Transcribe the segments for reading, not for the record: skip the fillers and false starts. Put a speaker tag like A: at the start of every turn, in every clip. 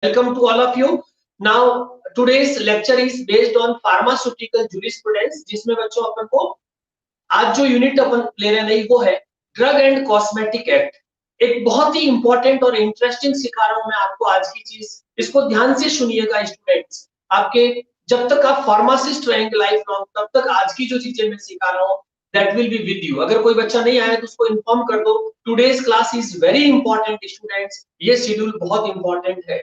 A: Welcome to all of you. Now today's lecture is based on pharmaceutical jurisprudence, जिसमें बच्चों अपन को आज जो यूनिट अपन ले रहे हैं वो है ड्रग एंड कॉस्मेटिक एक्ट। एक बहुत ही इंपॉर्टेंट और इंटरेस्टिंग सिखा रहा हूं मैं आपको आज की चीज, इसको ध्यान से सुनिएगा स्टूडेंट्स। आपके जब तक आप फार्मासिस्ट रहेंगे लाइफ लॉन्ग, तब तक आज की जो चीजें मैं सिखा रहा हूँ that will be with you. अगर कोई बच्चा नहीं आया तो उसको इन्फॉर्म कर दो, today's class is very important students, ये शेड्यूल बहुत इंपॉर्टेंट है,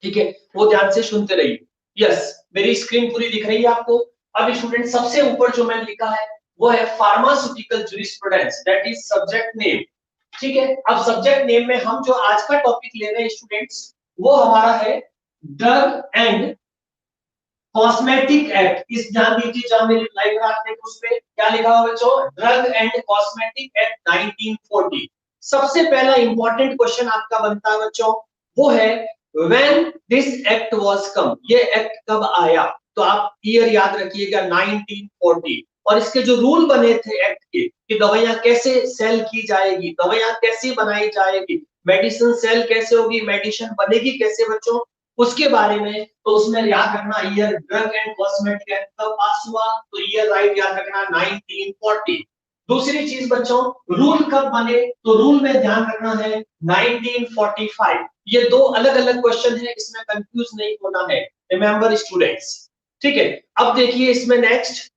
A: ठीक है, वो ध्यान से सुनते रहिए। यस, मेरी स्क्रीन पूरी दिख रही है आपको। अब स्टूडेंट सबसे ऊपर जो मैंने लिखा है वो है pharmaceutical jurisprudence, that is subject name, ठीक है। अब सब्जेक्ट नेम में हम जो आज का टॉपिक ले रहे हैं स्टूडेंट्स, वो हमारा है ड्रग एंड कॉस्मेटिक एक्ट। इस ध्यान दीजिए, जहां मेरी लाइव रखने उस पे क्या लिखा हुआ बच्चों, ड्रग एंड कॉस्मेटिक एक्ट 1940। सबसे पहला इंपॉर्टेंट क्वेश्चन आपका बनता है बच्चों, वो है When this act was come, ये एक्ट कब आया? तो आप ईयर याद रखिएगा 1940। और इसके जो रूल बने थे एक्ट के कि दवाइयां कैसे सेल की जाएगी, दवाइयां कैसे बनाई जाएगी, मेडिसिन सेल कैसे होगी, मेडिसिन बनेगी कैसे बच्चों, उसके बारे में। तो उसमें याद रखना year drug and cosmetic act कब पास हुआ, तो ईयर राइट याद रखना 1940। दूसरी चीज बच्चों, रूल कब बने, तो रूल में ध्यान रखना है 1945। ये दो अलग अलग क्वेश्चन है, इसमें कंफ्यूज नहीं होना है, रिमेंबर स्टूडेंट्स, ठीक है। अब देखिए इसमें नेक्स्ट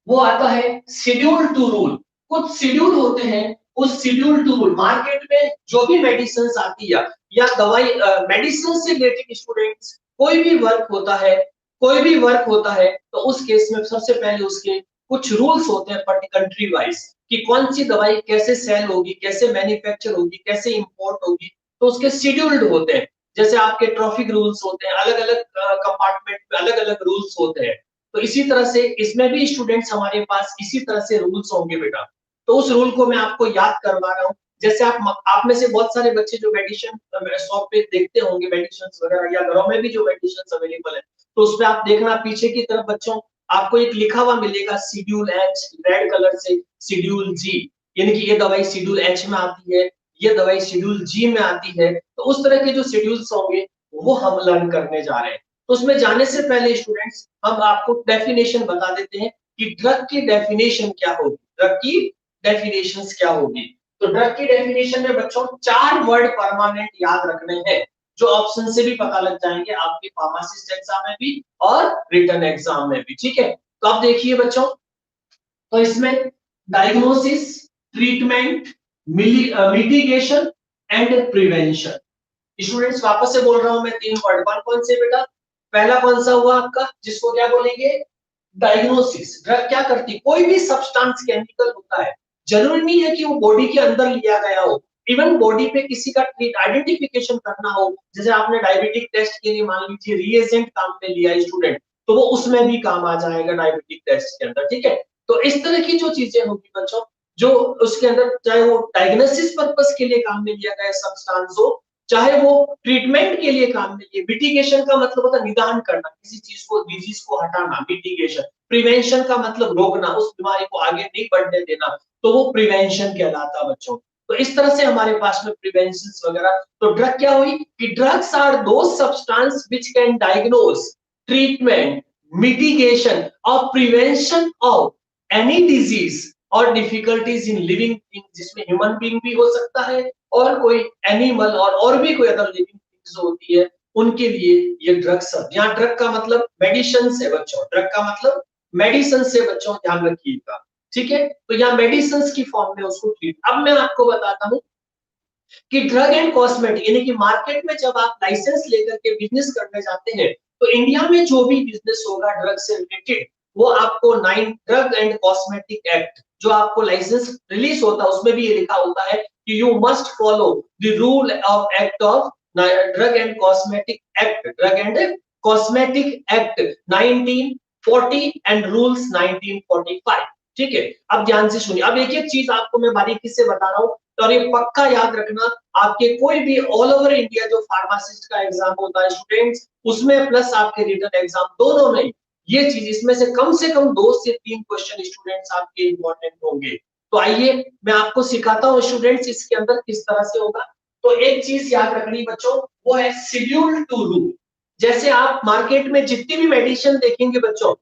A: वो आता है शेड्यूल टू रूल। कुछ शेड्यूल होते हैं, उस शेड्यूल टू रूल मार्केट में जो भी मेडिसिन आती है या दवाई मेडिसिन से रिलेटेड स्टूडेंट्स कोई भी वर्क होता है, कोई भी वर्क होता है, तो उस केस में सबसे पहले उसके कुछ रूल्स होते हैं कंट्री वाइज कि कौन सी दवाई कैसे सेल होगी, कैसे मैन्युफैक्चर होगी, कैसे इंपोर्ट होगी, तो उसके शेड्यूल्ड होते हैं। जैसे आपके ट्रैफिक रूल्स होते हैं, अलग अलग कंपार्टमेंट में अलग अलग रूल्स होते हैं। तो इसी तरह से इसमें भी स्टूडेंट्स हमारे पास इसी तरह से रूल्स होंगे बेटा। तो उस रूल को मैं आपको याद करवा रहा हूँ। जैसे आप में से बहुत सारे बच्चे जो मेडिसिन शॉप पे देखते होंगे मेडिसिन वगैरह, या घरों में भी जो मेडिसिन अवेलेबल है, तो उसपे आप देखना पीछे की तरफ बच्चों आपको एक लिखा हुआ मिलेगा शेड्यूल एच, रेड कलर से शेड्यूल जी, यानी कि ये दवाई शेड्यूल एच में आती है, ये दवाई शेड्यूल जी में आती है। तो उस तरह के जो शेड्यूल्स होंगे वो हम लर्न करने जा रहे हैं। तो उसमें जाने से पहले स्टूडेंट्स हम आपको डेफिनेशन बता देते हैं कि ड्रग की डेफिनेशन क्या होगी, ड्रग की डेफिनेशंस क्या होगी। तो ड्रग की डेफिनेशन में बच्चों 4 वर्ड परमानेंट याद रखने हैं, जो ऑप्शन से भी पता लग जाएंगे आपके फार्मासिस्ट एग्जाम में भी और रिटन एग्जाम में भी, ठीक है। तो अब देखिए बच्चों, तो इसमें diagnosis, treatment, mitigation and prevention. Students वापस से बोल रहा हूं मैं 3 वर्ड, कौन से बेटा? पहला कौन सा हुआ आपका, जिसको क्या बोलेंगे, डायग्नोसिस। ड्रग क्या करती है, कोई भी सब्सटेंस केमिकल होता है, जरूरी नहीं है कि वो बॉडी के अंदर लिया गया हो, इवन बॉडी पे किसी का आइडेंटिफिकेशन करना हो, जैसे आपने डायबिटिक टेस्ट के लिए मान लीजिए रिएजेंट काम में लिया स्टूडेंट, तो वो उसमें भी काम आ जाएगा डायबिटिक टेस्ट के अंदर, ठीक है। तो इस तरह की जो चीजें होगी बच्चों, जो उसके अंदर चाहे वो डायग्नोसिस पर्पस के लिए काम में लिया गया सब्सटेंस हो, चाहे वो ट्रीटमेंट के लिए काम में लिया। मिटिगेशन का मतलब होता है निदान करना, किसी चीज को, डिजीज को हटाना, मिटिगेशन। प्रिवेंशन का मतलब रोकना, उस बीमारी को आगे नहीं बढ़ने देना, तो वो प्रिवेंशन कहलाता है बच्चों। तो इस तरह से हमारे पास में प्रिवेंशन वगैरह। तो ड्रग क्या हुई कि drugs are those substance which can diagnose, treatment, mitigation और प्रिवेंशन ऑफ एनी डिजीज और डिफिकल्टीज इन लिविंग थिंग, जिसमें ह्यूमन बीइंग भी हो सकता है और कोई एनिमल और भी कोई अदर लिविंग थिंग्स होती है, उनके लिए ये ड्रग्स। यहाँ ड्रग का मतलब मेडिसिन से बच्चों, ड्रग का मतलब मेडिसिन से बच्चों, ध्यान रखिएगा, ठीक है। तो यहाँ मेडिसिन की फॉर्म में उसको ट्रीट। अब मैं आपको बताता हूँ कि ड्रग एंड कॉस्मेटिक, यानी कि मार्केट में जब आप लाइसेंस लेकर के बिजनेस करने जाते हैं, तो इंडिया में जो भी बिजनेस होगा ड्रग से रिलेटेड, वो आपको 9 ड्रग एंड कॉस्मेटिक एक्ट, जो आपको लाइसेंस रिलीज होता है उसमें भी ये लिखा होता है कि you must follow the rule of act of drug and cosmetic act, drug and cosmetic act 1940 and rules 1945, ठीक है। अब ध्यान से सुनिए, अब एक एक चीज आपको मैं बारीकी से बता रहा हूँ, और ये पक्का याद रखना, आपके कोई भी ऑल ओवर इंडिया जो फार्मासिस्ट का एग्जाम होता है स्टूडेंट्स, उसमें प्लस आपके रिटन एग्जाम, दोनों में ये चीज, इसमें से कम 2 से 3 क्वेश्चन स्टूडेंट्स आपके इंपॉर्टेंट होंगे। तो आइए मैं आपको सिखाता हूँ स्टूडेंट्स इसके अंदर किस तरह से होगा। तो एक चीज याद रखनी बच्चों, वो है शेड्यूल टू रूल। जैसे आप मार्केट में जितनी भी मेडिसिन देखेंगे बच्चों,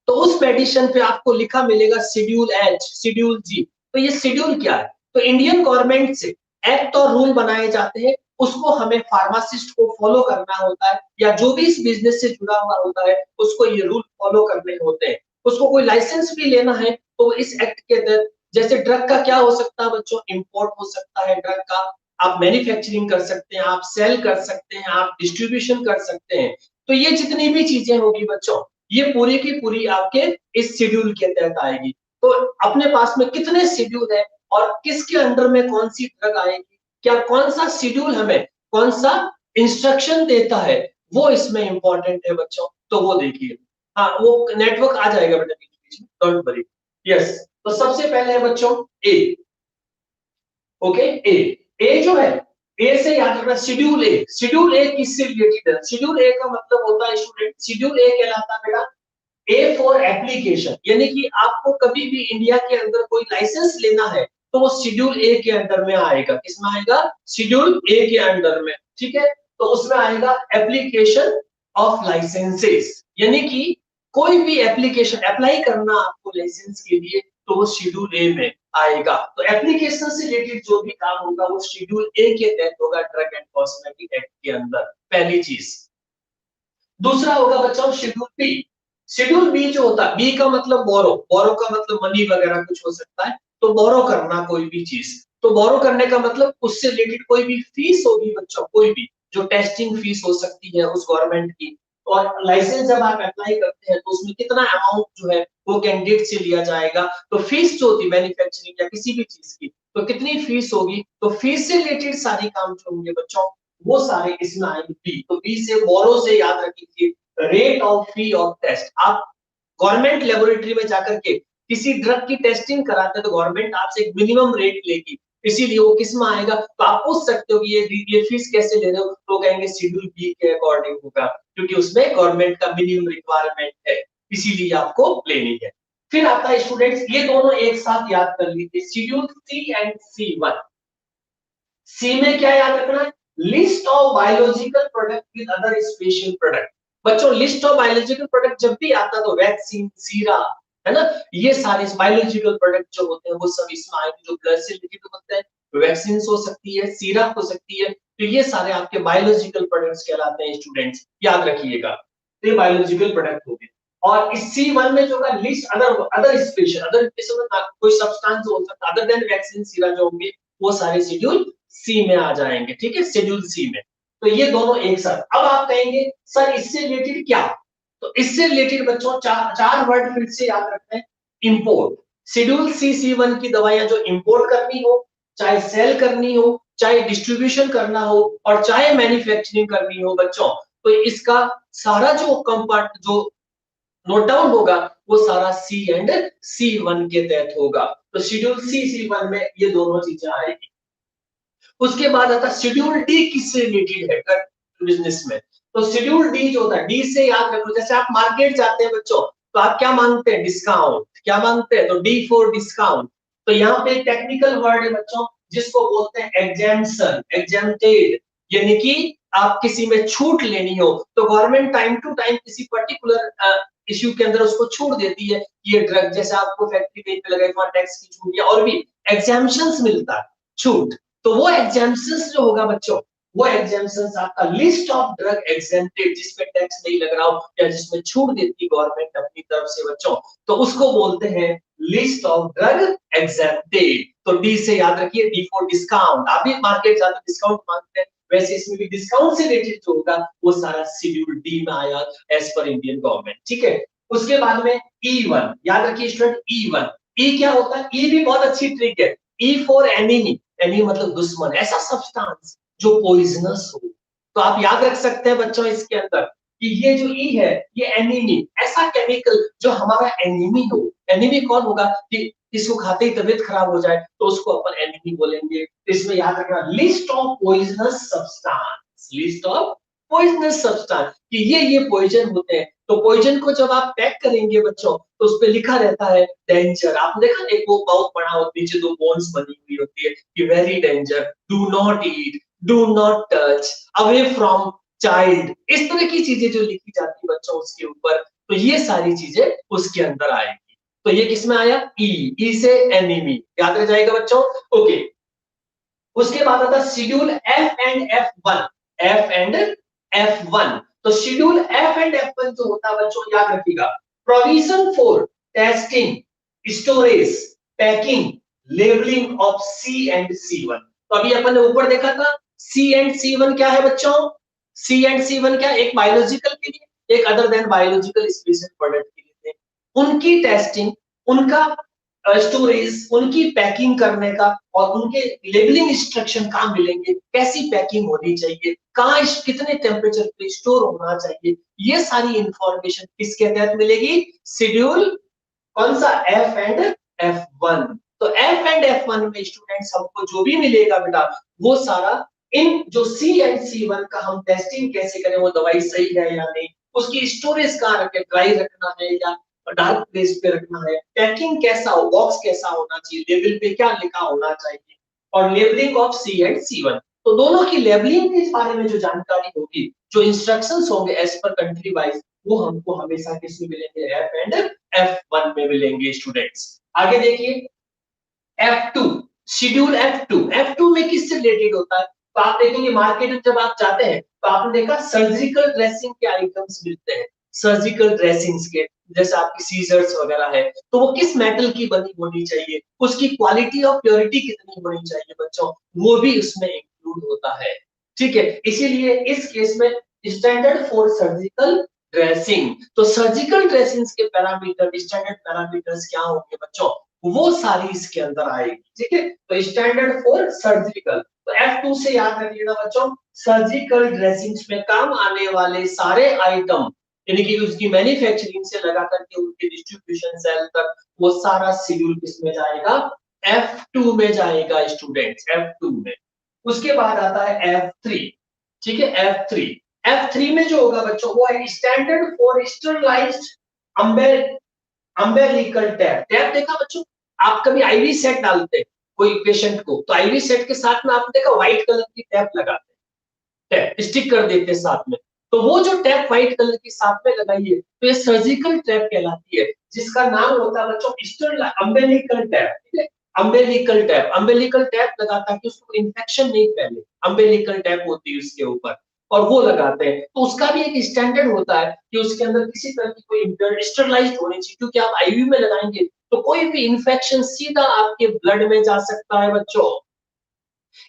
A: तो उस मेडिसिन पे आपको लिखा मिलेगा शेड्यूल एच, शेड्यूल जी। तो ये शेड्यूल क्या है? तो इंडियन गवर्नमेंट से एक्ट और रूल बनाए जाते हैं, उसको हमें फार्मासिस्ट को फॉलो करना होता है, या जो भी इस बिजनेस से जुड़ा हुआ होता है उसको ये रूल फॉलो करने होते हैं। उसको कोई लाइसेंस भी लेना है तो इस एक्ट के तहत, जैसे ड्रग का क्या हो सकता है बच्चों, इंपोर्ट हो सकता है ड्रग का, आप मैन्युफैक्चरिंग कर सकते हैं, आप सेल कर सकते हैं, आप डिस्ट्रीब्यूशन कर सकते हैं। तो ये जितनी भी चीजें होगी बच्चों, ये पूरी की पूरी आपके इस शेड्यूल के तहत आएगी। तो अपने पास में कितने शेड्यूल है और किसके अंडर में कौन सी ड्रग आएगी, क्या कौन सा शेड्यूल हमें कौन सा इंस्ट्रक्शन देता है, वो इसमें इंपॉर्टेंट है बच्चों। तो वो देखिए, हाँ वो नेटवर्क आ जाएगा बेटा बीच बीच में, डोंट वरी। यस, तो सबसे पहले है बच्चों ए। ओके, ए जो है, ए से याद रखना शेड्यूल ए। शेड्यूल ए किससे रिलेटेड है? शेड्यूल ए का मतलब होता है स्टूडेंट, शेड्यूल ए कहलाता है बेटा ए फॉर एप्लीकेशन, यानी कि आपको कभी भी इंडिया के अंदर कोई लाइसेंस लेना है तो वो शेड्यूल ए के अंडर में आएगा। किसमें आएगा? शेड्यूल ए के अंडर में, ठीक है। तो उसमें आएगा एप्लीकेशन ऑफ लाइसेंसेस, यानी कि कोई भी एप्लीकेशन अप्लाई करना आपको लाइसेंस के लिए, तो वो शेड्यूल ए में आएगा। तो एप्लीकेशन से रिलेटेड जो भी काम होगा वो शेड्यूल ए के तहत होगा, ड्रग एंड कॉस्मेटिक एक्ट के अंदर, पहली चीज। दूसरा होगा बच्चों शेड्यूल बी। शेड्यूल बी जो होता है, बी का मतलब बोरो, बोरो का मतलब मनी वगैरह कुछ हो सकता है, तो बोरो करना कोई भी चीज। तो बोरो करने का मतलब उससे रिलेटेड कोई भी फीस होगी बच्चों, कोई भी जो टेस्टिंग फीस हो सकती है उस गवर्नमेंट की, और लाइसेंस जब आप अप्लाई करते हैं तो उसमें कितना अमाउंट जो है वो कैंडिडेट से लिया जाएगा। तो फीस जो होती है मैन्युफैक्चरिंग या किसी भी चीज की, तो कितनी फीस होगी, तो फीस से रिलेटेड सारी काम जो होंगे बच्चों वो सारे इसमें आएंगे बी। तो बी से बोरो से याद रखिए rate of fee of test. आप गवर्नमेंट लेबोरेटरी में जाकर के किसी ड्रग की टेस्टिंग कराते हैं तो गवर्नमेंट आपसे एक मिनिमम रेट लेगी, इसीलिए वो किस में आएगा। तो आप पूछ सकते हो कि ये फीस कैसे ले रहे हो, तो कहेंगे शेड्यूल बी के अकॉर्डिंग होगा, क्योंकि उसमें गवर्नमेंट का मिनिमम रिक्वायरमेंट है, इसीलिए आपको लेनी है। फिर आता है स्टूडेंट्स, ये दोनों एक साथ याद कर लीजिए, शेड्यूल सी एंड C1। सी में क्या याद रखना है? List of biological product with other special product. बच्चों लिस्ट ऑफ बायोलॉजिकल प्रोडक्ट जब भी आता तो वैक्सीन, सीरा, है ना, ये सारे बायोलॉजिकल प्रोडक्ट जो होते हैं वो सब इसमें आएंगे, जो ब्लड से रिलेटेड होते हैं। वैक्सीन हो सकती है, सीरा हो सकती है, तो ये सारे आपके बायोलॉजिकल प्रोडक्ट्स कहलाते हैं स्टूडेंट्स, याद रखिएगा। तो ये बायोलॉजिकल प्रोडक्ट हो गए। और इस C1 में जो होगा लिस्ट अदर अदर स्पेशल कोई सब्सटेंस हो सकता है अदर देन वैक्सीन, सीरा जो होंगे वो सारे शेड्यूल सी में आ जाएंगे, ठीक है, शेड्यूल सी में। तो ये दोनों एक साथ। अब आप कहेंगे सर इससे रिलेटेड क्या, तो इससे रिलेटेड बच्चों चार वर्ड फिर से याद रखते हैं। इंपोर्ट, शेड्यूल C1 की दवाइयां जो इंपोर्ट करनी हो, चाहे सेल करनी हो, चाहे डिस्ट्रीब्यूशन करना हो, और चाहे मैन्युफैक्चरिंग करनी हो बच्चों, तो इसका सारा जो कंपार्ट जो नोट डाउन होगा वो सारा C एंड C1 के तहत होगा। तो शेड्यूल C1 में ये दोनों चीजें आएगी। उसके बाद आता शेड्यूल डी, किससे रिलेटेड है बिजनेस में। तो शेड्यूल डी जो होता है, डी से याद रखो, जैसे आप मार्केट जाते हैं बच्चों तो आप क्या मांगते हैं? डिस्काउंट। क्या मांगते हैं? तो डी फॉर डिस्काउंट। तो यहाँ पे एक टेक्निकल वर्ड है बच्चों जिसको बोलते हैं एग्जेम्पशन, एग्जेम्प्टेड, यानी कि आप किसी में छूट लेनी हो तो गवर्नमेंट टाइम टू टाइम किसी पर्टिकुलर इश्यू के अंदर उसको छूट देती है। ये ड्रग जैसे आपको फैक्ट्री पे लगाई टैक्स की छूट या और भी एग्जेम्पशंस मिलता है, छूट। तो वो एग्जेम्पशंस जो होगा बच्चों, वो एग्जेम्पशंस आपका लिस्ट ऑफ ड्रग एग्जेम्प्टेड, जिसपे टैक्स नहीं लग रहा हो या जिसमें छूट देती गवर्नमेंट अपनी तरफ से बच्चों, तो उसको बोलते हैं लिस्ट ऑफ ड्रग एग्जेम्प्टेड। तो डी से याद रखिए, डी फॉर डिस्काउंट। आप भी मार्केट जाते डिस्काउंट मांगते हैं, वैसे इसमें भी डिस्काउंट से रिलेटेड जो होगा वो सारा शेड्यूल डी में आया एज पर इंडियन गवर्नमेंट, ठीक है। उसके बाद में E1 याद रखिए स्टूडेंट, E1। ई क्या होता है? ई भी बहुत अच्छी ट्रिक है। ई फॉर एनिमी, एनिमी मतलब दुश्मन, ऐसा सब्सटेंस जो पॉइजनस हो। तो आप याद रख सकते हैं बच्चों इसके अंदर कि ये जो ई है ये एनिमी, ऐसा केमिकल जो हमारा एनिमी हो। एनिमी कौन होगा? कि इसको खाते ही तबीयत खराब हो जाए तो उसको अपन एनिमी बोलेंगे। इसमें याद रखना list of poisonous substance, list of poisonous substance कि ये पॉइजन होते हैं। तो पॉइजन को जब आप पैक करेंगे बच्चों तो उस पे लिखा रहता है डेंजर। आपने देखा एक वो बहुत बड़ा होता है, नीचे दो बोन्स बनी हुई होती है कि very danger, do not eat, do not touch, away from child, इस तरह की चीजें जो लिखी जाती है बच्चों उसके ऊपर, तो ये सारी चीजें उसके अंदर आएगी। तो ये किसमें आया? ई से एनीमी, याद रह जाएगा बच्चों। ओके, उसके बाद आता schedule F and F1, F and F1। तो शेड्यूल एफ एंड F1 जो होता है बच्चों याद रखिएगा, provision for testing, storage, packing, labelling of C and C1। तो अभी अपन ने ऊपर देखा था सी एंड C1 क्या है बच्चों, सी एंड C1 क्या, एक बायोलॉजिकल के लिए, एक other than biological species product के लिए, उनकी टेस्टिंग, उनका स्टोरेज, उनकी पैकिंग करने का, और उनके लेबलिंग इंस्ट्रक्शन कहाँ मिलेंगे, कैसी पैकिंग होनी चाहिए, कहाँ कितने टेम्परेचर पे स्टोर होना चाहिए, ये सारी इंफॉर्मेशन किसके तहत मिलेगी? शेड्यूल कौन सा? F and F1। तो एफ एंड F1 में स्टूडेंट्स हमको जो भी मिलेगा बेटा वो सारा, इन जो सी एंड C1 का हम टेस्टिंग कैसे करें, वो दवाई सही है या नहीं, उसकी स्टोरेज कहाँ रखे, ड्राई रखना है या डार्क प्लेस पे रखना है, पैकिंग कैसा हो, बॉक्स कैसा होना चाहिए, लेबल पे क्या लिखा होना चाहिए, और labelling of C and C1। तो दोनों की लेबलिंग के बारे में जो जानकारी होगी, जो इंस्ट्रक्शंस होंगे एज पर कंट्री वाइज, वो हमको हमेशा किसमें मिलेंगे? एफ एंड F1 में मिलेंगे स्टूडेंट्स। आगे देखिए F2, शेड्यूल F2 में किससे रिलेटेड होता है? तो आप देखेंगे मार्केट में जब आप जाते हैं तो आपने देखा सर्जिकल ड्रेसिंग के आइटम्स मिलते हैं, सर्जिकल ड्रेसिंग्स के, जैसे आपकी सीजर्स वगैरह है, तो वो किस मेटल की बनी होनी चाहिए, उसकी क्वालिटी और प्योरिटी कितनी होनी चाहिए बच्चों, वो भी उसमें इंक्लूड होता है। ठीक है, इसीलिए इस केस में स्टैंडर्ड फॉर सर्जिकल ड्रेसिंग, तो सर्जिकल ड्रेसिंग्स के पैरामीटर, स्टैंडर्ड पैरामीटर्स क्या होंगे बच्चों, वो सारी इसके अंदर आएगी। ठीक है, तो स्टैंडर्ड फॉर सर्जिकल, तो F2 से याद रखिएगा बच्चों, सर्जिकल ड्रेसिंग्स में काम आने वाले सारे आइटम, यानी कि उसकी मैन्युफैक्चरिंग से लगा करके उनके डिस्ट्रीब्यूशन सेल तक, वो सारा शेड्यूल किसमें जाएगा? F2 में जाएगा स्टूडेंट्स, F2 में। उसके बाद आता है F3। ठीक है, F3 में जो होगा बच्चों वो है standard for sterilised umbilical tap. Tap देखा बच्चों, आप कभी आईवी सेट डालते हैं कोई पेशेंट को, तो आईवी सेट के साथ में आपने देखा व्हाइट कलर की टैप लगाते हैं, टैप स्टिक कर देते हैं साथ में, तो वो जो टैप व्हाइट कलर की साथ में लगाई है तो ये सर्जिकल टैप कहलाती है, जिसका नाम होता है बच्चों स्टरलाइज्ड अम्बेलिकल टैप। ठीक है, अम्बेलिकल टैप लगाता है कि उसको इन्फेक्शन नहीं फैले, अम्बेलिकल टैप होती है उसके ऊपर, और वो लगाते हैं। तो उसका भी एक स्टैंडर्ड होता है कि उसके अंदर किसी तरह की कोई स्टरलाइज्ड होनी चाहिए, क्योंकि आप आईवी में लगाएंगे तो कोई भी इन्फेक्शन सीधा आपके ब्लड में जा सकता है बच्चों।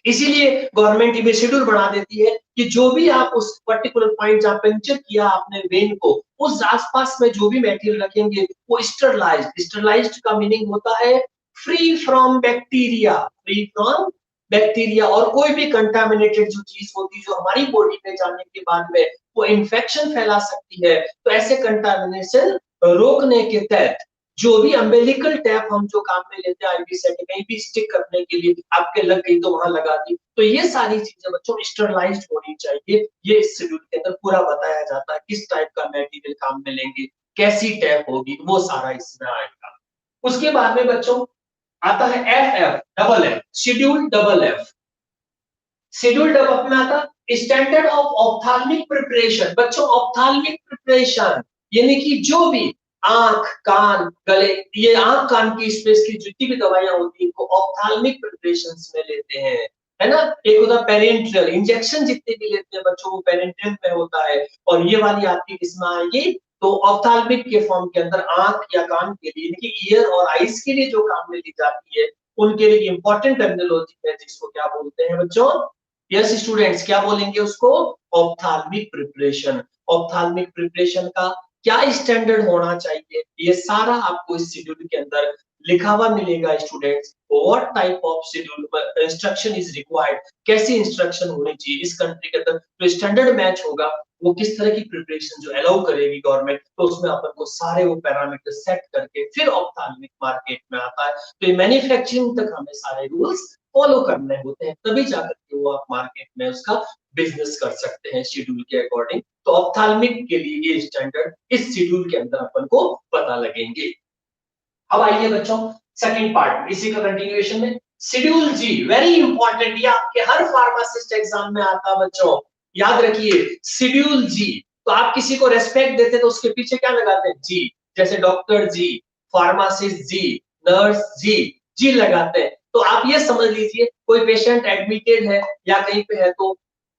A: इसीलिए गवर्नमेंट ये शेड्यूल बना देती है कि जो भी आप उस पर्टिकुलर पॉइंट जहां पंक्चर किया आपने वेन को, उस आसपास में जो भी मटेरियल रखेंगे वो स्टरलाइज्ड का मीनिंग होता है free from bacteria, free from bacteria, और कोई भी कंटामिनेटेड जो चीज होती है जो हमारी बॉडी में जाने के बाद में वो इन्फेक्शन फैला सकती है, तो ऐसे कंटामिनेशन रोकने के तहत जो भी अम्बेलिकल टैप हम जो काम में लेते हैं आईवी सेट कहीं भी स्टिक करने के लिए, आपके लग गई तो वहां लगा दी, तो ये सारी चीजें बच्चों स्टरलाइज्ड होनी चाहिए। ये इस शेड्यूल के अंदर पूरा बताया जाता है किस टाइप का मटेरियल काम में लेंगे, कैसी टैप होगी, वो सारा इसमें आएगा। उसके बाद में बच्चों आता है F schedule double F। Schedule develop में आता स्टैंडर्ड ऑफ ऑप्थाल्मिक प्रिपरेशन। बच्चों ऑप्थाल्मिक प्रिपरेशन यानी कि जो भी आंख कान गले, ये आंख कान की स्पेस की जितनी भी दवाइयां होती है इनको ऑप्थाल्मिक प्रिपरेशंस में लेते हैं, है ना। एक होता है पेरेंट्रियल, इंजेक्शन जितने भी लेते हैं बच्चों वो पेरेंट्रियल में होता है, और ये वाली आपकी किसमें आएगी? तो ऑप्थाल्मिक के फॉर्म के अंदर आंख या कान के लिए, यानी कि ईयर और आईज के लिए जो काम में ली जाती है उनके लिए इंपॉर्टेंट टर्मिनोलॉजी है जिसको क्या बोलते हैं बच्चों? यस स्टूडेंट्स, क्या बोलेंगे उसको? Ophthalmic preparation. ऑप्थाल्मिक प्रिपरेशन का क्या स्टैंडर्ड होना चाहिए, ये सारा आपको इस शेड्यूल के अंदर लिखा हुआ मिलेगा students. What type of schedule instruction is required, कैसी इंस्ट्रक्शन होनी चाहिए इस कंट्री के अंदर, जो स्टैंडर्ड मैच होगा वो किस तरह की प्रिपरेशन जो अलाउ करेगी गवर्नमेंट, तो उसमें अपन को सारे वो पैरामीटर सेट करके फिर ऑप्थाल्मिक मार्केट में आता है। तो ये मैन्युफैक्चरिंग तक हमें सारे रूल्स फॉलो करने होते हैं, तभी जाकर के वो आप मार्केट में उसका बिजनेस कर सकते हैं शेड्यूल के अकॉर्डिंग। तो ऑप्थाल्मिक के लिए ये स्टैंडर्ड इस शेड्यूल के अंदर अपन को पता लगेंगे। अब आइए बच्चों सेकंड पार्ट इसी का कंटिन्यूएशन में, शेड्यूल जी वेरी इंपॉर्टेंट, ये आपके हर फार्मासिस्ट एग्जाम में आता बच्चों, याद रखिए शेड्यूल जी। तो आप किसी को रेस्पेक्ट देते तो उसके पीछे क्या लगाते हैं, जी, जैसे डॉक्टर जी, फार्मासिस्ट जी, नर्स जी, जी लगाते हैं। तो आप ये समझ लीजिए कोई पेशेंट एडमिटेड है या कहीं पे है तो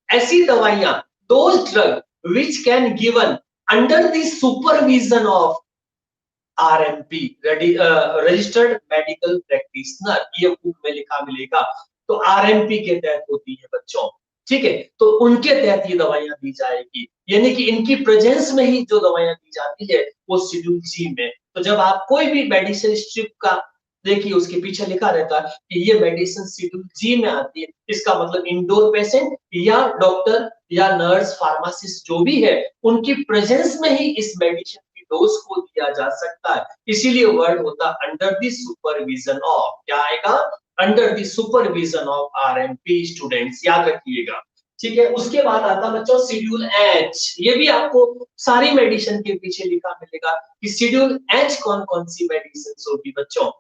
A: ऐसी दवाइयां, those drug which can given under the supervision of RMP, registered medical practitioner, ये बुक में लिखा मिलेगा। तो आरएमपी के तहत होती है बच्चों, ठीक है। तो उनके तहत ये दवाइयां दी जाएगी, यानी कि इनकी प्रेजेंस में ही जो दवाइयां दी जाती है वो शेड्यूल जी में। तो जब आप कोई भी मेडिसिन स्ट्रिप का देखिए उसके पीछे लिखा रहता है कि ये मेडिसिन शेड्यूल जी में आती है, इसका मतलब इंडोर पेशेंट या डॉक्टर या नर्स फार्मासिस्ट जो भी है उनकी प्रेजेंस में ही इस मेडिसिन डोज को दिया जा सकता है। इसीलिए वर्ड होता अंडर द सुपरविजन ऑफ, क्या आएगा, under the supervision of RMP students, याद रखिएगा, ठीक है। उसके बाद आता बच्चों शेड्यूल एच, ये भी आपको सारी मेडिसिन के पीछे लिखा मिलेगा कि शेड्यूल एच कौन कौन सी मेडिसिन होगी बच्चों।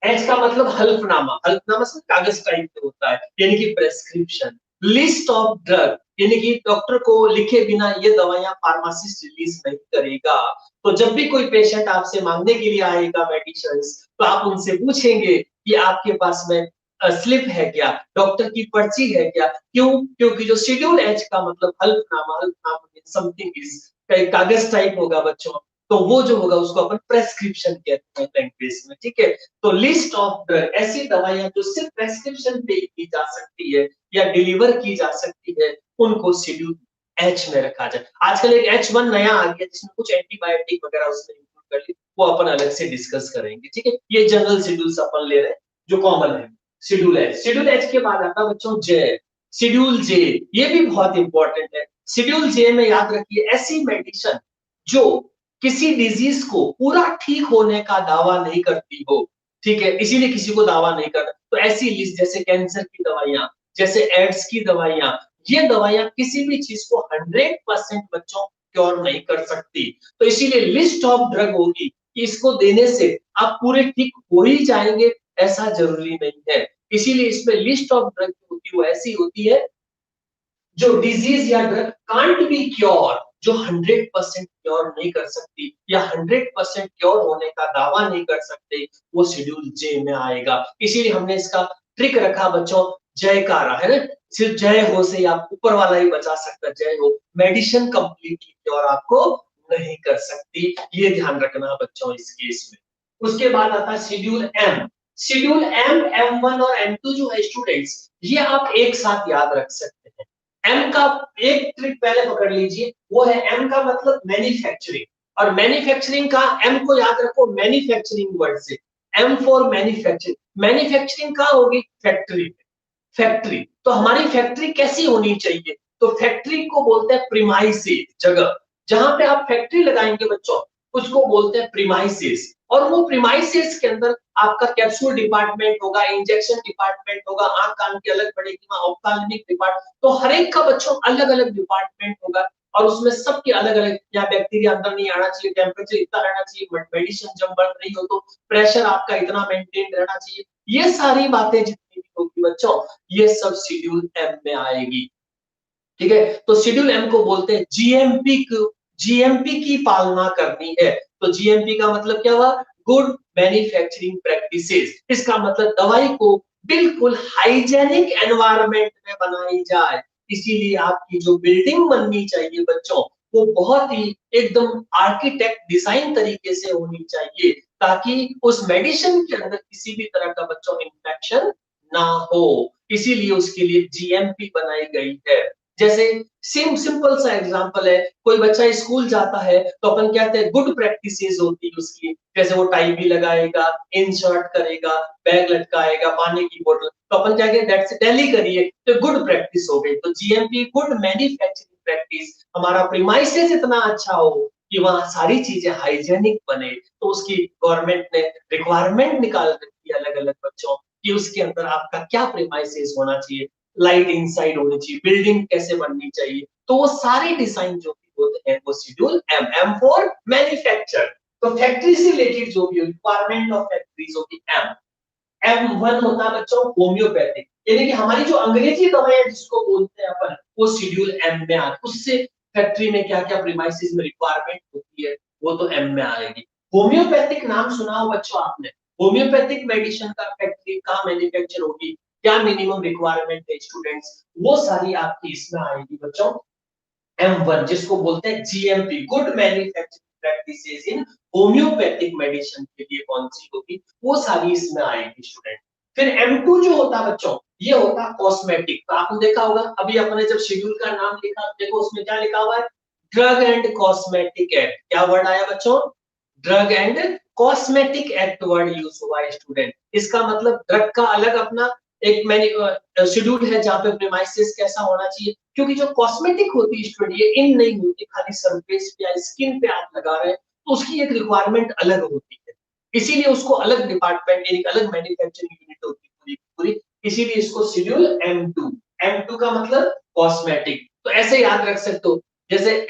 A: एच का मतलब हल्फनामा, हल्फनामा से कागज टाइप में होता है, यानी कि प्रेस्क्रिप्शन, लिस्ट ऑफ ड्रग, यानी कि डॉक्टर को लिखे बिना ये दवाइयां फार्मासिस्ट रिलीज नहीं करेगा। तो जब भी कोई पेशेंट आपसे मांगने के लिए आएगा मेडिसिन, तो आप उनसे पूछेंगे कि आपके पास में स्लिप है क्या, डॉक्टर की पर्ची है क्या, क्यों, क्योंकि जो शेड्यूल एच का मतलब हल्फनामा, हल्फनामा समथिंग इज कागज टाइप होगा बच्चों, तो वो जो होगा उसको अपन प्रेस्क्रिप्शन कहते हैं लैंग्वेज में, ठीक है। तो लिस्ट ऑफ ड्रग, ऐसी दवाइयां जो सिर्फ प्रेस्क्रिप्शन पे की जा सकती है या डिलीवर की जा सकती है, उनको शेड्यूल एच में रखा जाए। आजकल एक H1 नया आ गया जिसमें कुछ एंटीबायोटिक वगैरह उसमें इंक्लूड कर ली, वो अपन अलग से डिस्कस करेंगे, ठीक है। ये जनरल शेड्यूल्स अपन ले रहे हैं जो कॉमन है। शेड्यूल एच, शेड्यूल एच के बाद आता बच्चों जे, शेड्यूल जे, ये भी बहुत इंपॉर्टेंट है। शेड्यूल जे में याद रखिए ऐसी मेडिसिन जो किसी डिजीज को पूरा ठीक होने का दावा नहीं करती हो, ठीक है, इसीलिए किसी को दावा नहीं करता। तो ऐसी लिस्ट जैसे कैंसर की दवाइयां, जैसे एड्स की दवाइयां, ये दवाइयां किसी भी चीज को 100% बच्चों क्योर नहीं कर सकती। तो इसीलिए लिस्ट ऑफ ड्रग होगी कि इसको देने से आप पूरे ठीक हो ही जाएंगे, ऐसा जरूरी नहीं है। इसीलिए इसमें लिस्ट ऑफ ड्रग होती है वो ऐसी होती है जो डिजीज या ड्रग कांट बी क्योर, जो 100% क्योर नहीं कर सकती या 100% क्योर होने का दावा नहीं कर सकते, वो शेड्यूल जे में आएगा। इसीलिए हमने इसका ट्रिक रखा बच्चों, जयकारा, है ना, सिर्फ जय हो से आप ऊपर वाला ही बचा सकता, जय हो, मेडिसिन कंप्लीटली क्योर आपको नहीं कर सकती, ये ध्यान रखना बच्चों इस केस में। उसके बाद आता है schedule M, schedule M, M1 और M2 जो है स्टूडेंट्स, ये आप एक साथ याद रख सकते हैं। एम का एक ट्रिक पहले पकड़ लीजिए, वो है एम का मतलब मैन्युफैक्चरिंग, और मैन्युफैक्चरिंग का एम को याद रखो मैन्युफैक्चरिंग वर्ड से, एम फॉर मैन्युफैक्चरिंग, मैन्युफैक्चरिंग कहाँ होगी, फैक्ट्री, फैक्ट्री। तो हमारी फैक्ट्री कैसी होनी चाहिए, तो फैक्ट्री को बोलते हैं प्रीमाइसेस, जगह जहां पे आप फैक्ट्री लगाएंगे बच्चों उसको बोलते हैं प्रीमाइसेस। और वो प्रीमाइसेस के अंदर आपका कैप्सूल डिपार्टमेंट होगा, इंजेक्शन डिपार्टमेंट होगा, आंख कान की अलग पड़ेगी, वहां ऑप्थेल्मिक डिपार्टमेंट, तो हर एक का बच्चों अलग अलग डिपार्टमेंट होगा और उसमें सबके अलग अलग, यहाँ बैक्टीरिया अंदर नहीं आना चाहिए, टेम्परेचर इतना रहना चाहिए, मेडिसिन जब बन रही हो तो प्रेशर आपका इतना मेंटेन रहना चाहिए, ये सारी बातें जितनी भी होगी बच्चों ये सब शेड्यूल एम में आएगी, ठीक है। तो शेड्यूल एम को बोलते हैं जीएमपी, जीएमपी की पालना करनी है। तो जीएमपी का मतलब क्या हुआ, गुड मैन्युफैक्चरिंग प्रैक्टिसेस, इसका मतलब दवाई को बिल्कुल हाइजेनिक एनवायरनमेंट में बनाई जाए। इसीलिए आपकी जो बिल्डिंग बननी चाहिए बच्चों वो बहुत ही एकदम आर्किटेक्ट डिजाइन तरीके से होनी चाहिए, ताकि उस मेडिसिन के अंदर किसी भी तरह का बच्चों इन्फेक्शन ना हो, इसीलिए उसके लिए जीएमपी बनाई गई है। जैसे सिंपल सा एग्जांपल है, कोई बच्चा स्कूल जाता है तो अपन कहते हैं गुड प्रैक्टिसेस होती है उसकी, जैसे वो टाई भी लगाएगा, इन शर्ट करेगा, बैग लटकाएगा, पानी की बोतल, तो अपन क्या कहें, दैट्स डेली करिए, तो गुड प्रैक्टिस हो गई। तो जीएमपी गुड मैन्युफैक्चरिंग प्रैक्टिस, हमारा प्रीमाइसेस इतना अच्छा हो कि वहां सारी चीजें हाइजेनिक बने, तो उसकी गवर्नमेंट ने रिक्वायरमेंट निकाल रखी है अलग अलग बच्चों कि उसके अंदर आपका क्या प्रीमाइसेस होना चाहिए, लाइट इनसाइड होनी चाहिए, बिल्डिंग कैसे बननी चाहिए, तो वो सारे डिजाइन जो भी होते हैं वो schedule M. M for manufacture, तो फैक्ट्री से रिलेटेड जो भी रिक्वायरमेंट ऑफ फैक्ट्रीज होगी एम। M1 होता है बच्चों होम्योपैथिक, यानी कि हमारी जो अंग्रेजी दवाएं जिसको बोलते हैं अपन, वो शेड्यूल एम में आती है। उससे फैक्ट्री में क्या क्या प्रीमाइसेस में रिक्वायरमेंट होती है वो तो एम में आएगी। होम्योपैथिक नाम सुना हो बच्चों आपने, होम्योपैथिक मेडिसिन का फैक्ट्री कहाँ मैन्युफैक्चर होगी, क्या मिनिमम रिक्वायरमेंट है स्टूडेंट्स, वो सारी आपकी इसमें आएगी बच्चों M1, जिसको बोलते हैं GMP, गुड मैन्युफैक्चरिंग प्रैक्टिसेस इन होम्योपैथिक मेडिसिन के लिए कौन सी होगी, वो सारी इसमें आएगी स्टूडेंट। फिर M2 जो होता है बच्चों, ये होता है कॉस्मेटिक। तो आपने देखा होगा अभी अपने जब शेड्यूल का नाम लिखा, देखो उसमें क्या लिखा हुआ है, ड्रग एंड कॉस्मेटिक एक्ट। क्या वर्ड आया बच्चों, drug and cosmetic act word use हुआ है स्टूडेंट। इसका मतलब ड्रग का अलग अपना एक शेड्यूल है जहाँ पे प्रीमाइसेस कैसा होना चाहिए, क्योंकि जो कॉस्मेटिक होती है स्टूडेंट ये इन नहीं होती, खाली सरफेस पे या स्किन पे आप लगा रहे हैं, तो उसकी एक रिक्वायरमेंट अलग होती है, इसीलिए उसको अलग डिपार्टमेंट, एक अलग मैन्युफैक्चरिंग यूनिट होती है पूरी पूरी, इसीलिए इसको शेड्यूल M2। M2 का मतलब कॉस्मेटिक, तो ऐसे याद रख सकते हो, जैसे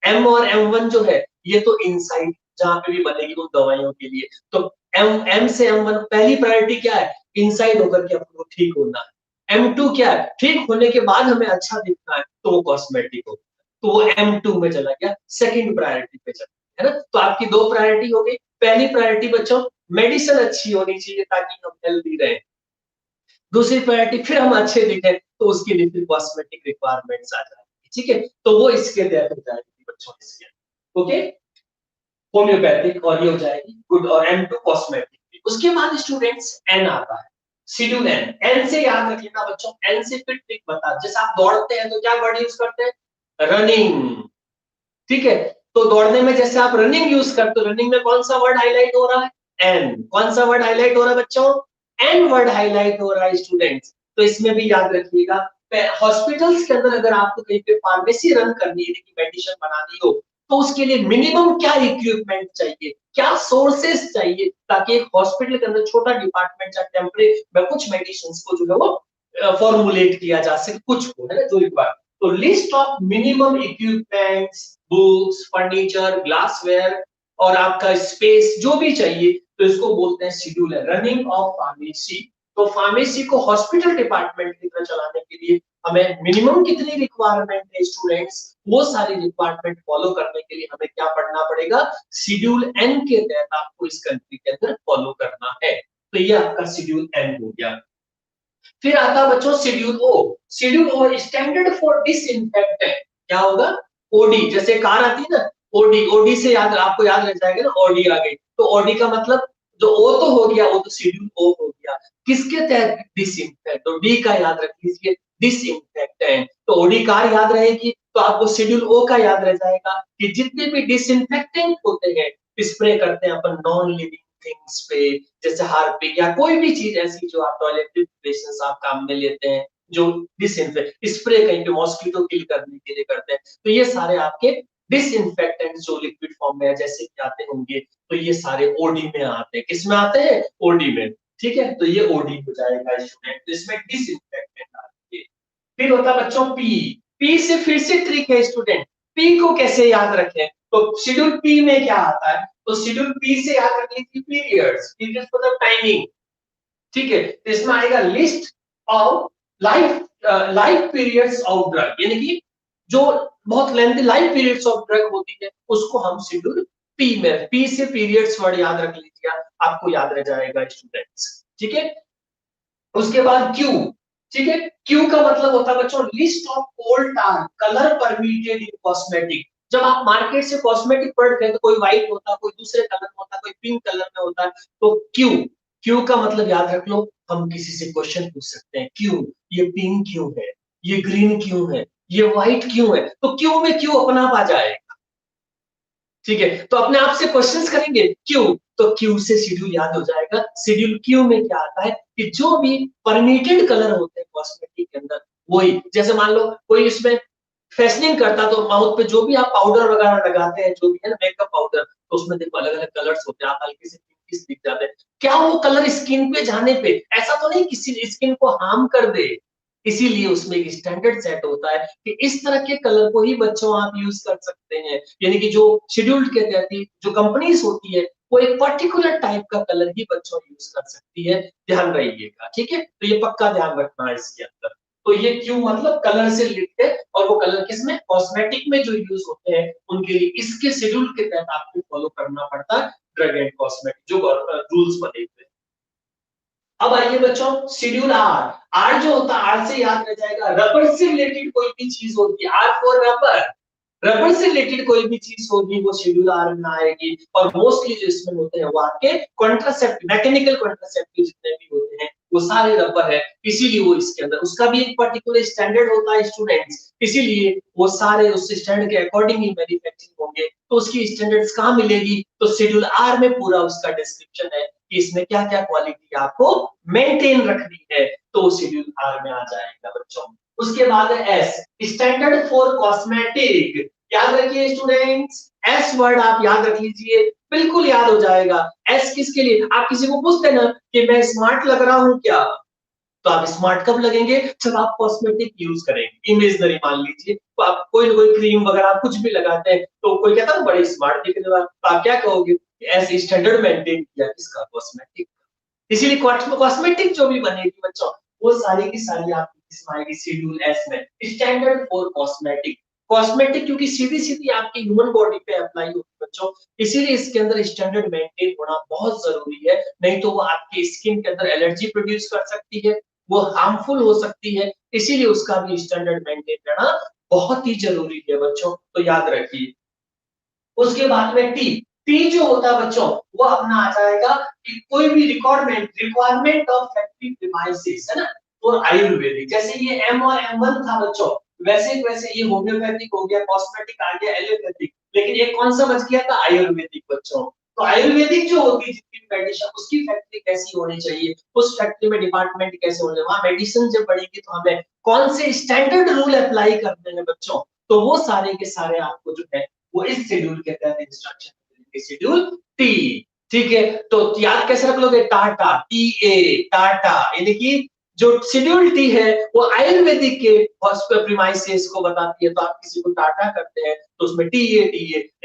A: M और M1 जो है ये तो इनसाइड जहाँ पे भी बनेगी उन दवाइयों के लिए, तो M से M1 पहली प्रायोरिटी क्या है, इनसाइड होकर के आपको ठीक होना है। M2 क्या है, ठीक होने के बाद हमें अच्छा दिखना है, तो वो कॉस्मेटिक हो, तो वो M2 में चला गया, सेकंड प्रायोरिटी पे चला गया, है ना। तो आपकी दो प्रायोरिटी हो गई, पहली प्रायोरिटी बच्चों मेडिसिन अच्छी होनी चाहिए ताकि हम हेल्दी रहे, दूसरी प्रायोरिटी फिर हम अच्छे दिखे तो उसके लिए फिर कॉस्मेटिक रिक्वायरमेंट्स आ जाएगी, ठीक है, तो वो इसके तहत हो जाएगी बच्चों इसके, ओके, होम्योपैथिक और ये हो जाएगी गुड, और M2 कॉस्मेटिक। उसके बाद स्टूडेंट्स N आता है, शेड्यूल N। N से याद रख लेना बच्चों, N से फिर ट्रिक बता, जैसे आप दौड़ते हैं तो क्या वर्ड यूज करते हैं, रनिंग, ठीक है, तो दौड़ने में जैसे आप रनिंग यूज करते हो, रनिंग में कौन सा वर्ड हाईलाइट हो रहा है, N। कौन सा वर्ड हाईलाइट हो रहा है बच्चों, N वर्ड हाईलाइट हो रहा है स्टूडेंट्स। तो इसमें भी याद रखिएगा, हॉस्पिटल्स के अंदर अगर आपको कहीं पे फार्मेसी रन करनी है, मेडिसिन बनानी हो, तो उसके लिए मिनिमम क्या इक्विपमेंट चाहिए, क्या सोर्सेस चाहिए, ताकि एक हॉस्पिटल के अंदर छोटा डिपार्टमेंट या टेम्परेरी में कुछ मेडिसिन को जो है वो फॉर्मुलेट किया जा सके, कुछ को, है ना, जो रिक्वायर। तो list of minimum equipments, books, furniture, glassware और आपका स्पेस जो भी चाहिए, तो इसको बोलते हैं शेड्यूल है, रनिंग ऑफ फार्मेसी। तो फार्मेसी को हॉस्पिटल डिपार्टमेंट की तरह चलाने के लिए हमें मिनिमम कितनी रिक्वायरमेंट है स्टूडेंट्स, वो सारी रिक्वायरमेंट फॉलो करने के लिए हमें क्या पढ़ना पड़ेगा, शेड्यूल एन के तहत आपको इस कंट्री के अंदर फॉलो करना है। तो ये आपका शेड्यूल एन हो गया। फिर आता है बच्चों schedule O. Schedule O standard for disinfectant, क्या होगा, ओडी, जैसे कार आती है ना, ओडी, ओडी से याद आपको याद रह जाएगा ना, ओडी आ गई, तो ओडी का मतलब जो ओ तो हो गया, वो तो शेड्यूल ओ हो गया, किसके तहत, डिसइंफेक्ट, तो डी का याद रख लीजिए, डिसइंफेक्टेंट। तो ओडी कार याद रहेगी तो आपको शेड्यूल ओ का याद रह जाएगा कि जितने भी डिसइंफेक्टेंट होते हैं, स्प्रे करते हैं अपन नॉन लिविंग थिंग्स पे, जैसे हार्पिक या कोई भी चीज ऐसी जो आप टॉयलेट प्रिपरेशंस आप काम में लेते हैं, जो डिसइंफेक्ट स्प्रे कहीं पे मॉस्किटो किल करने के लिए करते हैं, तो ये सारे आपके डिसइंफेक्टेंट जो लिक्विड फॉर्म में जैसे कि आते होंगे, तो ये सारे ओडी में आते हैं, किसमें आते हैं, ओडी में, ठीक है, तो ये ओडी हो जाएगा स्टूडेंट, तो इसमें डिसइंफेक्टेंट आते हैं। फिर होता है बच्चों पी। पी से फिर से ट्रिक है स्टूडेंट, पी को कैसे याद रखें, तो शेड्यूल पी में क्या आता है, तो शेड्यूल पी से याद रख लीजिए पीरियड्स, पीरियड्स मतलब टाइमिंग, ठीक है, तो इसमें आएगा list of life life periods of drug, यानी कि जो बहुत lengthy life periods of drug होती है उसको हम शेड्यूल पी में, पी से पीरियड्स वर्ड याद रख लीजिए, आपको याद रह जाएगा स्टूडेंट्स, ठीक है। उसके बाद क्यू, ठीक है, क्यू का मतलब होता है बच्चों list of coal tar colour permitted in cosmetic. जब आप मार्केट से कॉस्मेटिक पढ़ते हैं तो कोई व्हाइट होता है, कोई दूसरे कलर में होता है, कोई पिंक कलर में होता है, तो क्यू, क्यू का मतलब याद रख लो, हम किसी से क्वेश्चन पूछ सकते हैं, क्यों ये पिंक क्यों है, ये ग्रीन क्यों है, ये व्हाइट क्यों है, तो क्यों में क्यों अपना आ जाएगा, ठीक है, तो अपने आप से क्वेश्चंस करेंगे क्यों, तो क्यू से शेड्यूल याद हो जाएगा। शेड्यूल क्यू में क्या आता है कि जो भी परमिटेड कलर होते हैं कॉस्मेटिक के अंदर, वही, जैसे मान लो कोई इसमें फेशनिंग करता तो माउथ पे जो भी आप पाउडर वगैरह लगाते हैं, जो भी है ना मेकअप पाउडर, तो उसमें देखो अलग अलग कलर्स होते हैं, आप हल्के से पिंकिश दिख जाते हैं, क्या वो कलर स्किन पे जाने पे ऐसा तो नहीं किसी स्किन को हार्म कर दे, इसीलिए उसमें एक स्टैंडर्ड सेट होता है कि इस तरह के कलर को ही बच्चों आप यूज कर सकते हैं। यानी कि जो शेड्यूल्ड के तहत जो कंपनीज होती है वो एक पर्टिकुलर टाइप का कलर ही बच्चों यूज कर सकती है, ध्यान रखिएगा, ठीक है। तो ये पक्का ध्यान रखना है इसके अंदर। तो ये क्यों मतलब कलर से रिलेटेड है, और वो कलर किसमें, कॉस्मेटिक में जो यूज होते हैं उनके लिए इसके शेड्यूल के तहत आपको फॉलो करना पड़ता है ड्रग एंड कॉस्मेटिक जो रूल्स बने हुए हैं। अब आइए बच्चों शेड्यूल आर। आर जो होता है, आर से याद रह जाएगा, रबर से रिलेटेड कोई भी चीज होती है, आर फॉर रबर, रबर से रिलेटेड कोई भी चीज होगी वो शेड्यूल आर में आएगी। और मोस्टली जो इसमें होते हैं वो आपके कॉन्ट्रासेप्टिव, मैकेनिकल कॉन्ट्रासेप्टिव जितने भी होते हैं वो सारे रबर है, इसीलिए वो इसके अंदर, उसका भी एक पर्टिकुलर स्टैंडर्ड होता है स्टूडेंट्स, इसीलिए वो सारे उस स्टैंडर्ड के अकॉर्डिंग ही मैन्युफैक्चरिंग होंगे। तो उसकी स्टैंडर्ड्स कहाँ मिलेगी, तो शेड्यूल आर में पूरा उसका डिस्क्रिप्शन है कि इसमें क्या क्या क्वालिटी आपको मेंटेन रखनी है, तो शेड्यूल आर में आ जाएगा बच्चों। उसके बाद है एस, स्टैंडर्ड फॉर कॉस्मेटिक। याद रखिए स्टूडेंट्स, एस वर्ड आप याद रख लीजिए, बिल्कुल याद हो जाएगा। एस किसके लिए, आप किसी को पूछते ना कि मैं स्मार्ट लग रहा हूं क्या, तो आप स्मार्ट कब लगेंगे, जब आप कॉस्मेटिक यूज करेंगे। इमेजनरी मान लीजिए, तो आप कोई ना कोई क्रीम वगैरह कुछ भी लगाते हैं तो कोई कहता है बड़े स्मार्ट दिखने वाले, तो आप क्या कहोगे, ऐसे स्टैंडर्ड मेंटेन किया इसका कॉस्मेटिक। इसीलिए कॉस्मेटिक जो भी बनेगी बच्चों वो सारी की सारी आपकी किसमें आएगी, शेड्यूल एस में, स्टैंडर्ड फॉर कॉस्मेटिक। कॉस्मेटिक क्योंकि सीधी सीधी आपकी ह्यूमन बॉडी पे अप्लाई होती है बच्चों, इसीलिए इसके अंदर स्टैंडर्ड मेंटेन होना बहुत जरूरी है, नहीं तो वो आपकी स्किन के अंदर एलर्जी प्रोड्यूस कर सकती है, वो हार्मफुल हो सकती है, इसीलिए उसका भी स्टैंडर्ड मेंटेन करना बहुत ही जरूरी है बच्चों, तो याद रखिए। उसके बाद में टी, टी जो होता है बच्चों वो अपना आ जाएगा कि कोई भी रिक्वायरमेंट ऑफ फैक्ट्री प्रीमाइसेस है ना, तो आयुर्वेदिक, जैसे ये एम और एम1 था बच्चों, वैसे वैसे ये होम्योपैथिक हो गया, कॉस्मेटिक आ गया, एलोपैथिक, लेकिन एक कौन सा बच गया था, आयुर्वेदिक बच्चों। तो आयुर्वेदिक जो होती है जितनी मेडिसिन, उसकी फैक्ट्री कैसी होनी चाहिए, उस फैक्ट्री में डिपार्टमेंट कैसे होने, वहां मेडिसिन जब बढ़ेगी तो हमें कौन से स्टैंडर्ड रूल अप्लाई करने हैं बच्चों, तो वो सारे के सारे आपको जो है वो इस शेड्यूल के तहत इंस्ट्रक्शन मिलेंगे, शेड्यूल टी। ठीक है, तो याद कैसे रख लोगे, टाटा, टी ए, टाटा, यानी कि जो शेड्यूल टी है वो आयुर्वेदिक के प्रीमाइसेस को बताती है, तो आप किसी को टाटा करते हैं तो उसमें टी ए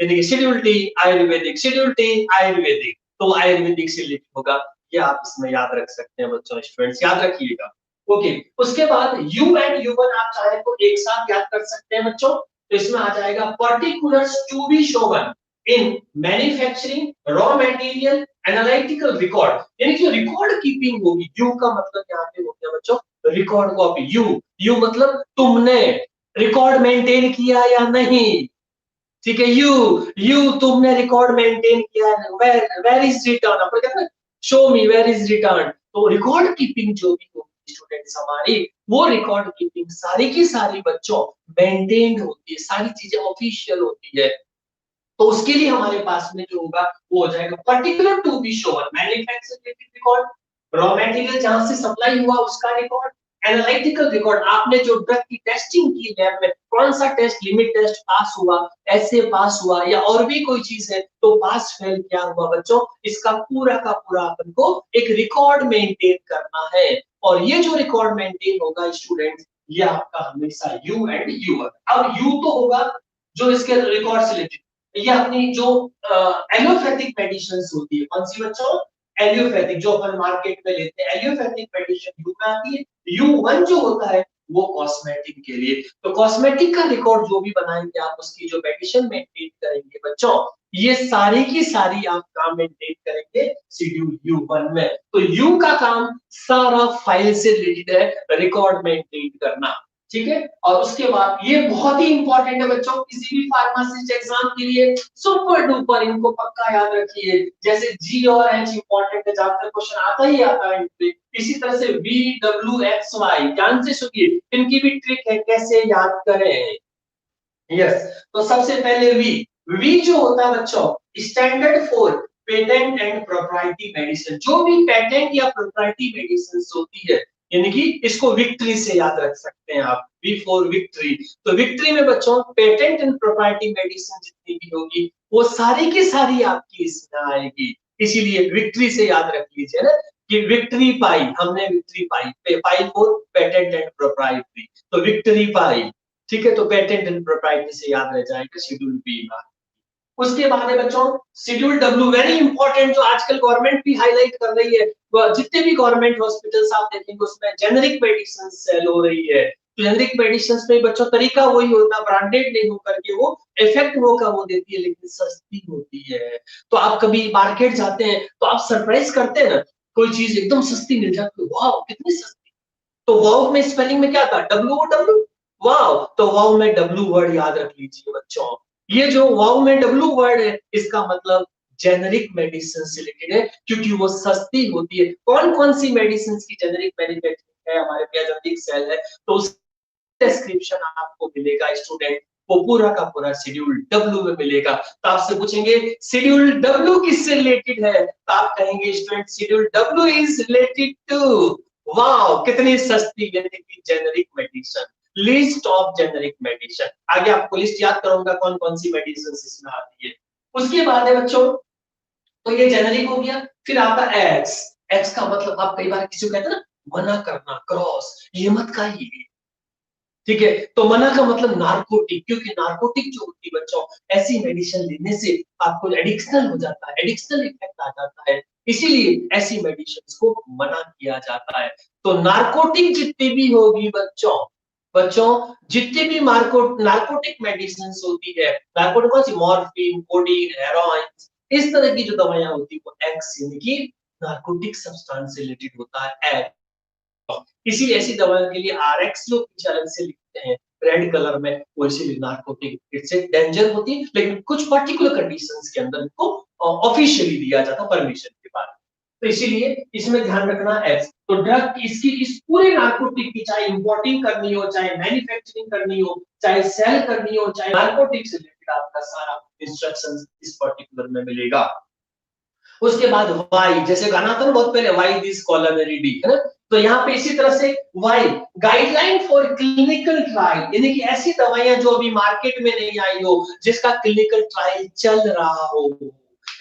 A: यानी कि schedule T Ayurvedic, schedule T Ayurvedic, तो आयुर्वेदिक से रिलेटेड होगा, ये आप इसमें याद रख सकते हैं बच्चों, स्टूडेंट्स याद रखिएगा। ओके, उसके बाद यू एंड यू1 आप चाहे तो एक साथ याद कर सकते हैं बच्चों, तो इसमें आ जाएगा particulars to be shown in manufacturing raw material analytical record, यानी कि रिकॉर्ड कीपिंग होगी। यू का मतलब यहाँ पे हो गया बच्चों रिकॉर्ड कॉपी, यू मतलब तुमने रिकॉर्ड मेंटेन किया या नहीं, ठीक है, यू तुमने रिकॉर्ड मेंटेन किया है, वेर इज रिटर्न, अपन कहते हैं show me where is return, तो रिकॉर्ड कीपिंग जो भी होगी स्टूडेंट्स हमारी, वो रिकॉर्ड कीपिंग सारी की सारी बच्चों मेंटेन्ड होती है, सारी चीजें ऑफिशियल होती है। तो उसके लिए हमारे पास में जो होगा वो हो जाएगा particular to be sure manufacturing record, raw material जहां से सप्लाई हुआ उसका रिकॉर्ड, एनालिटिकल रिकॉर्ड, आपने जो ड्रग की टेस्टिंग की लैब में कौन सा टेस्ट, लिमिट टेस्ट पास हुआ, ऐसे पास हुआ, या और भी कोई चीज है तो पास फेल क्या हुआ बच्चों, इसका पूरा का पूरा अपन को एक रिकॉर्ड मेंटेन करना है। और ये जो रिकॉर्ड मेंटेन होगा स्टूडेंट्स, ये आपका हमेशा यू एंड यू। अब यू तो होगा जो इसके रिकॉर्ड से रिलेटेड, ये अपनी जो एलोपैथिक मेडिसिन होती है, कौन सी बच्चों, एलियोपैथिक, जो अपन मार्केट में लेते हैं, एलियोपैथिक मेडिसिन यू में आती है। यू1 जो होता है वो कॉस्मेटिक के लिए, तो कॉस्मेटिक का रिकॉर्ड जो भी बनाएंगे आप, उसकी जो मेडिसिन मेंटेन करेंगे बच्चों, ये सारी की सारी आप काम मेंटेन करेंगे शेड्यूल यू1 में। तो यू का काम सारा फाइल से रिलेटेड है, रिकॉर्ड मेंटेन करना, ठीक है। और उसके बाद ये बहुत ही इंपॉर्टेंट है बच्चों किसी भी फार्मासिस्ट एग्जाम के लिए, सुपर डुपर, इनको पक्का याद रखिए, जैसे जी और एच इंपॉर्टेंट है, ज्यादातर क्वेश्चन आता ही आता है इनपे, इसी तरह से वी डब्ल्यू एक्स वाई, ध्यान से सुनिए, इनकी भी ट्रिक है कैसे याद करें। यस, तो सबसे पहले वी जो होता है बच्चों standard for patent and proprietary medicine, जो भी पेटेंट या प्रोप्राइटरी मेडिसिन होती है, यानी कि इसको विक्ट्री से याद रख सकते हैं आप, वी फॉर विक्ट्री। तो विक्ट्री में बच्चों पेटेंट एंड प्रोप्राइटरी मेडिसिन जितनी भी होगी वो सारी की सारी आपकी इसमें आएगी, इसीलिए विक्ट्री से याद रख लीजिए ना, कि विक्ट्री पाई, हमने victory pi, file for patent and proprietary, तो विक्ट्री पाई, ठीक है, तो पेटेंट एंड प्रोप्राइटरी से याद रह जाएगा शेड्यूल बी में। उसके बाद है बच्चों शेड्यूल डब्ल्यू, वेरी इंपॉर्टेंट, जो आजकल गवर्नमेंट भी हाईलाइट कर रही है, जितने भी गवर्नमेंट हॉस्पिटल्स आप देखेंगे उसमें जेनेरिक मेडिसिन सेल हो रही है। जेनेरिक मेडिसिन में बच्चों तरीका वही होता है, ब्रांडेड नहीं होकर के वो इफेक्ट वो का वो देती है, लेकिन सस्ती होती है। तो आप कभी मार्केट जाते हैं तो आप सरप्राइज करते हैं ना, कोई चीज एकदम सस्ती मिल जाती है, वाह कितनी सस्ती। तो वाव में स्पेलिंग में क्या था, डब्ल्यू, वाव, तो वाव में डब्ल्यू वर्ड याद रख लीजिए बच्चों। ये जो वाव में डब्ल्यू वर्ड है इसका मतलब जेनेरिक मेडिसिन से रिलेटेड है, क्योंकि वो सस्ती होती है। कौन कौन सी मेडिसिन की जेनेरिक मैन्युफैक्चरिंग है, हमारे पेरियोडिक सेल है, तो उस डिस्क्रिप्शन आपको मिलेगा स्टूडेंट, वो पूरा का पूरा शेड्यूल डब्ल्यू में मिलेगा। तो आपसे पूछेंगे शेड्यूल डब्ल्यू किससे रिलेटेड है, तो आप कहेंगे student schedule W is related to, wow कितनी सस्ती, यानी कि generic medicine, list of generic medicine. आगे आपको लिस्ट याद करूंगा कौन कौन सी मेडिसिन इसमें आती है। उसके बाद है बच्चों, तो ये जेनेरिक हो गया। फिर आता एक्स, एक्स का मतलब आप कई बार किसी को कहते हैं ना मना करना, क्रॉस, ये मत खाइए, ठीक है, तो मना का मतलब नारकोटिक, क्योंकि नारकोटिक जो होती है बच्चों, ऐसी मेडिसिन लेने से आपको एडिक्शनल हो जाता है, एडिक्शनल इफेक्ट आ जाता है, इसीलिए ऐसी मेडिसिन को मना किया जाता है। तो नारकोटिक जितनी भी होगी बच्चों, बच्चों जितनी भी नारकोटिक मेडिसिन होती है, नारकोटिक कौन सी, मॉर्फिन, कोडीन, हेरोइन, इस तरह की जो दवाइयां होती है वो एक्स यानी कि नारकोटिक सब्सटेंस से रिलेटेड होता है। इसीलिए ऐसी दवाओं के लिए आरएक्स जो पीछे अलग से लिखते हैं रेड कलर में, वो इसीलिए नार्कोटिक इससे डेंजर होती है, लेकिन कुछ पर्टिकुलर कंडीशंस के अंदर इनको ऑफिशियली दिया जाता है परमिशन के बाद। तो इसीलिए इसमें ध्यान रखना एक्स। तो ड्रग इसकी इस पूरे नार्कोटिक की चाहे इंपोर्टिंग करनी हो, चाहे मैन्युफैक्चरिंग करनी हो, चाहे सेल करनी हो, चाहे नार्कोटिक से रिलेटेड आपका सारा इंस्ट्रक्शंस इस पर्टिकुलर में मिलेगा। उसके बाद वाई, जैसे गाना था ना बहुत पहले, वाई दिस कॉलमरी डी, है ना, तो यहाँ पे इसी तरह से Y guideline for clinical trial, यानी कि ऐसी दवाइयां जो अभी मार्केट में नहीं आई हो, जिसका क्लिनिकल ट्रायल चल रहा हो,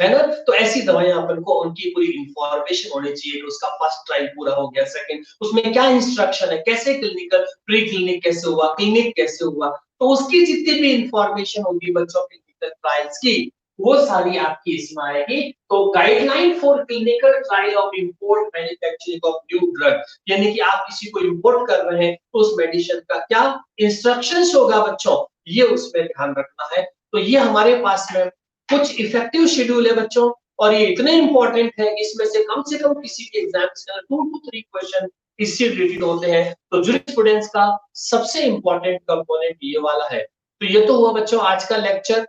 A: है ना, तो ऐसी दवाइयां अपन को उनकी पूरी इंफॉर्मेशन होनी चाहिए कि उसका फर्स्ट ट्रायल पूरा हो गया, सेकंड उसमें क्या इंस्ट्रक्शन है, कैसे क्लिनिकल, प्री क्लिनिक कैसे हुआ, क्लिनिक कैसे हुआ, तो उसकी जितनी भी इंफॉर्मेशन होगी बच्चों क्लिनिकल ट्रायल्स की, वो सारी आपकी इसमें आएगी। तो guideline for clinical trial of import manufacturing of new drug, यानी कि आप किसी को इंपोर्ट कर रहे हैं तो उस मेडिसिन का क्या इंस्ट्रक्शंस होगा बच्चों, ये उसमें ध्यान रखना है। तो ये हमारे पास में कुछ इफेक्टिव शेड्यूल है बच्चों, और ये इतने इंपॉर्टेंट है कि इसमें से कम किसी के एग्जाम्स के अंदर 2 to 3 क्वेश्चन इससे रिलेटेड होते हैं। तो जूरिस्प्रूडेंस का सबसे इंपॉर्टेंट कंपोनेंट ये वाला है। तो ये तो हुआ बच्चों आज का लेक्चर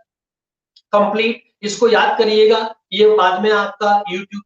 A: कंप्लीट, इसको याद करिएगा, ये बाद में आपका YouTube